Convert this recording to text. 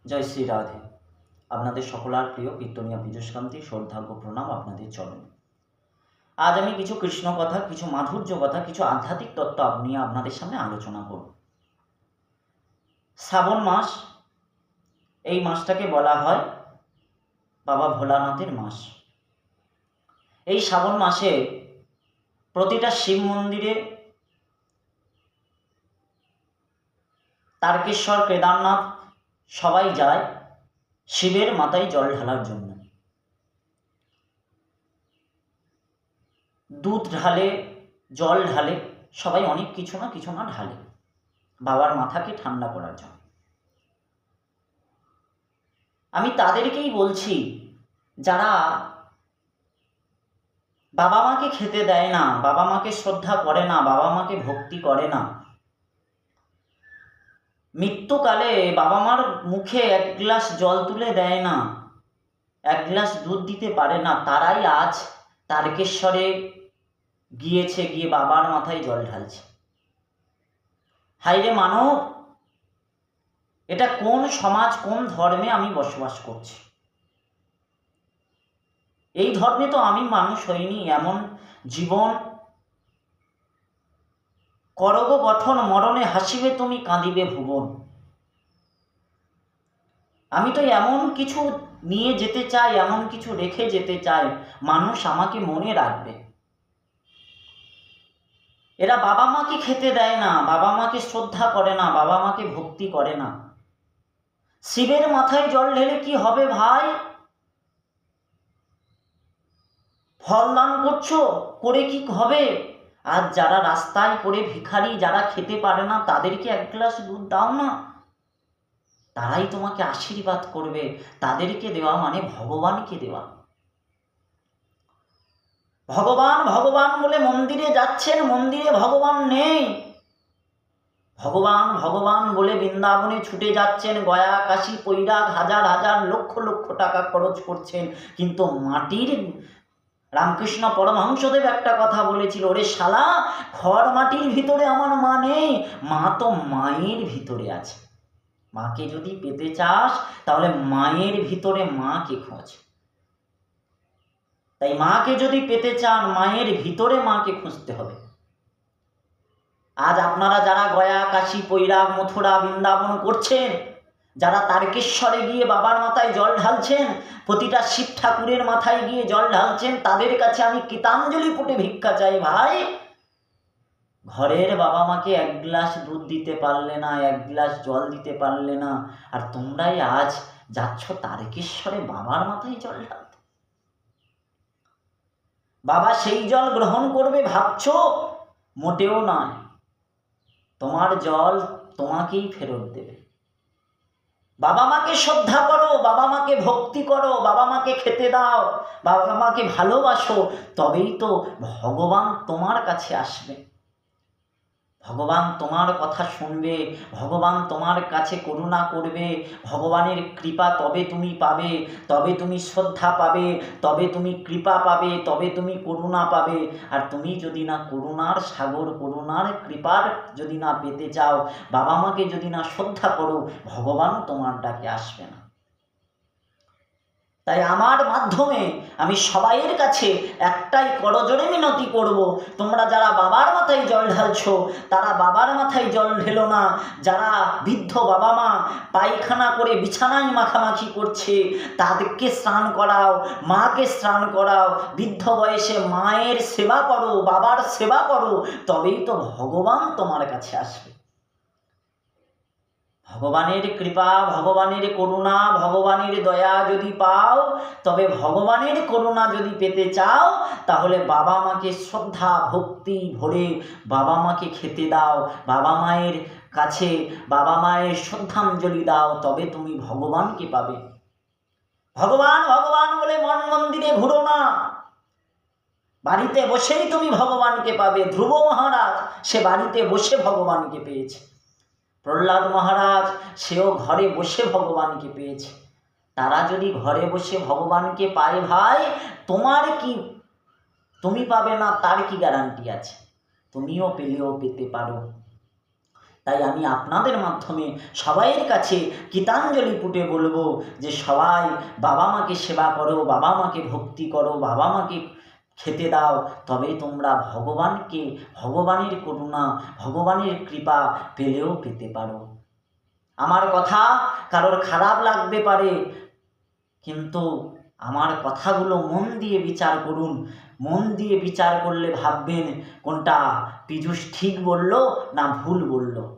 জয় শ্রী রাধে। আপনাদের সকলার প্রিয় কীর্তনিয়া পীযুষকান্তি শ্রদ্ধার্ঘ্য প্রণাম আপনাদের চরণে। আজ আমি কিছু কৃষ্ণ কথা, কিছু মাধুর্য কথা, কিছু আধ্যাত্মিক তত্ত্ব নিয়ে আপনাদের সামনে আলোচনা করব। শ্রাবণ মাস, এই মাসটাকে বলা হয় বাবা ভোলানাথের মাস। এই শ্রাবণ মাসে প্রতিটা শিব মন্দিরে, তারকেশ্বর, কেদারনাথ সবাই যায় শিবের মাথায় জল ঢালার জন্য। দুধ ঢালে, জল ঢালে, সবাই অনেক কিছু না ঢালে বাবার মাথাকে ঠান্ডা করার জন্য। আমি তাদেরকেই বলছি, যারা বাবা মাকে খেতে দেয় না, বাবা মাকে শ্রদ্ধা করে না, বাবা মাকে ভক্তি করে না, মৃত্যুকালে বাবা মার মুখে এক গ্লাস জল তুলে দেয় না, এক গ্লাস দুধ দিতে পারে না, তারাই আজ তারকেশ্বরে গিয়েছে, গিয়ে বাবার মাথায় জল ঢালছে। হায়রে মানব, এটা কোন সমাজ, কোন ধর্মে আমি বসবাস করছি? এই ধর্মে তো আমি মানুষ হইনি। এমন জীবন করগ গঠন, মরণে হাসিবে তুমি, কাঁদিবে ভুবন। আমি তো এমন কিছু নিয়ে যেতে চাই, এমন কিছু রেখে যেতে চাই, মানুষ আমাকে মনে রাখবে। এরা বাবা মাকে খেতে দেয় না, বাবা মাকে শ্রদ্ধা করে না, বাবা মাকে ভক্তি করে না। শিবের মাথায় জল ঢেলে কি হবে ভাই? ফল দান করছো, করে কি হবে? আজ যারা রাস্তায় পড়ে ভিখারি, যারা খেতে পারে না, তাদেরকে এক গ্লাস দুধ দাও না, তারাই তোমাকে আশীর্বাদ করবে। তাদেরকে দেওয়া মানে ভগবানকে দেওয়া। ভগবান ভগবান বলে মন্দিরে যাচ্ছেন, মন্দিরে ভগবান নেই। ভগবান ভগবান বলে বৃন্দাবনে ছুটে যাচ্ছেন, গয়া, কাশী, পৈরাগ, হাজার হাজার লক্ষ লক্ষ টাকা খরচ করছেন, কিন্তু মাটির। রামকৃষ্ণ পরমহংসদেব একটা কথা বলেছিল, ওরে শালা, খড় মাটির ভিতরে আমার মা নেই, মা তো মায়ের ভিতরে আছে। মাকে যদি পেতে চাস, তাহলে মায়ের ভিতরে মাকে খোঁজ। তাই মাকে যদি পেতে চান, মায়ের ভিতরে মাকে খুঁজতে হবে। আজ আপনারা যারা গয়া, কাশী, পৈরাগ, মথুরা, বৃন্দাবন করছেন, যারা তারকেশ্বরে গিয়ে বাবার মাথায় জল ঢালছেন, প্রতিটা শিব ঠাকুরের মাথায় গিয়ে জল ঢালছেন, তাদের কাছে আমি কৃতাঞ্জলি পুটে ভিক্ষা চাই। ভাই, ঘরের বাবা মাকে এক গ্লাস দুধ দিতে পারলে না, এক গ্লাস জল দিতে পারলে না, আর তোমরাই আজ যাচ্ছ তারকেশ্বরে বাবার মাথায় জল ঢালতে। বাবা সেই জল গ্রহণ করবে ভাবছো? মোটেও নয়। তোমার জল তোমাকেই ফেরত দেবে। বাবা মাকে শ্রদ্ধা করো, বাবা মাকে ভক্তি করো, বাবা মাকে খেতে দাও, বাবা মাকে ভালোবাসো, তবেই তো ভগবান তোমার কাছে আসবে। ভগবান তোমার কথা শুনবে, ভগবান তোমার কাছে করুণা করবে, ভগবানের কৃপা তবে তুমি পাবে, তবে তুমি শ্রদ্ধা পাবে, তবে তুমি কৃপা পাবে, তবে তুমি করুণা পাবে। আর তুমি যদি না করুণার সাগর, করুণার কৃপার যদি না পেতে চাও, বাবা মাকে যদি না শ্রদ্ধা করো, ভগবান তোমার ডাকে আসবে না। তাই আমার মাধ্যমে আমি সবাইয়ের কাছে একটাই করজোড়ে মিনতি করব, তোমরা যারা বাবার মাথায় জল ঢালছো, তারা বাবার মাথায় জল ঢেলো না। যারা বৃদ্ধ বাবা মা পায়খানা করে বিছানায় মাখামাখি করছে, তাদেরকে স্নান করাও, মাকে স্নান করাও, বৃদ্ধ বয়সে মায়ের সেবা করো, বাবার সেবা করো, তবেই তো ভগবান তোমার কাছে আসবে। ভগবানের কৃপা, ভগবানের করুণা, ভগবানের দয়া যদি পাও, তবে ভগবানের করুণা যদি পেতে চাও, তাহলে বাবা মাকে শ্রদ্ধা ভক্তি ভরে বাবা মাকে খেতে দাও, বাবা মায়ের কাছে বাবা মায়ের শ্রদ্ধাঞ্জলি দাও, তবে তুমি ভগবানকে পাবে। ভগবান ভগবান বলে মন মন্দিরে ঘুরো না, বাড়িতে বসেই তুমি ভগবানকে পাবে। ধ্রুব মহারাজ সে বাড়িতে বসে ভগবানকে পেয়েছে, প্রহ্লাদ মহারাজ সেও ঘরে বসে ভগবানকে পেয়েছে। তারা যদি ঘরে বসে ভগবানকে পায় ভাই, তোমার কি, তুমি পাবে না তার কি গ্যারান্টি আছে? তুমিও পেলেও পেতে পারো। তাই আমি আপনাদের মাধ্যমে সবাইয়ের কাছে গীতাঞ্জলি পুটে বলবো যে সবাই বাবা মাকে সেবা করো, বাবা মাকে ভক্তি করো, বাবা মাকে খেতে দাও, তবেই তোমরা ভগবানকে, ভগবানের করুণা, ভগবানের কৃপা পেলেও পেতে পারো। আমার কথা কারোর খারাপ লাগতে পারে, কিন্তু আমার কথাগুলো মন দিয়ে বিচার করুন। মন দিয়ে বিচার করলে ভাববেন কোনটা পীযূষ ঠিক বলল না ভুল বলল।